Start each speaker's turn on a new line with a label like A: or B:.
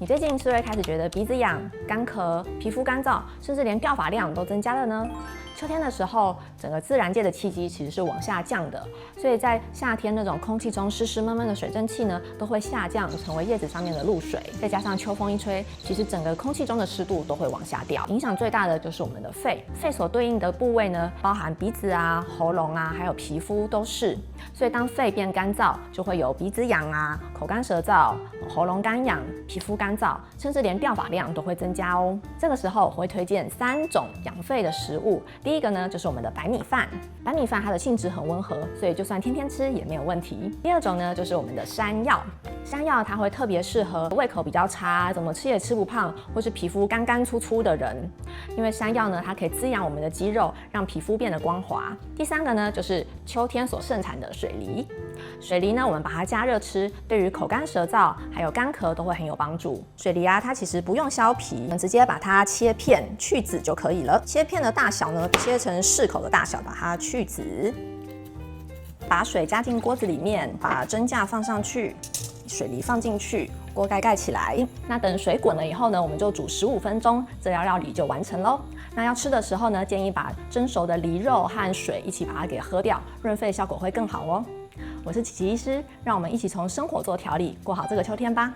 A: 你最近是不是开始觉得鼻子痒、干咳、皮肤干燥，甚至连掉发量都增加了呢？秋天的时候，整个自然界的气机其实是往下降的，所以在夏天那种空气中湿湿闷闷的水蒸气呢，都会下降成为叶子上面的露水。再加上秋风一吹，其实整个空气中的湿度都会往下掉。影响最大的就是我们的肺，肺所对应的部位呢，包含鼻子啊、喉咙啊，还有皮肤都是。所以当肺变干燥，就会有鼻子痒啊、口干舌燥、喉咙干痒、皮肤干燥，甚至连掉发量都会增加哦。这个时候我会推荐3种养肺的食物。第一个呢，就是我们的白米饭。白米饭它的性质很温和，所以就算天天吃也没有问题。第二种呢，就是我们的山药。山药它会特别适合胃口比较差、怎么吃也吃不胖，或是皮肤干干粗粗的人，因为山药呢，它可以滋养我们的肌肉，让皮肤变得光滑。第三个呢，就是秋天所盛产的水梨。水梨呢，我们把它加热吃，对于口干舌燥还有干咳都会很有帮助。水梨啊，它其实不用削皮，我们直接把它切片去籽就可以了。切片的大小呢，切成适口的大小，把它去籽。把水加进锅子里面，把蒸架放上去，水梨放进去，锅盖盖起来。那等水滚了以后呢，我们就煮15分钟，这道料理就完成喽。那要吃的时候呢，建议把蒸熟的梨肉和水一起把它给喝掉，润肺效果会更好哦。我是琪琪医师，让我们一起从生活做调理，过好这个秋天吧。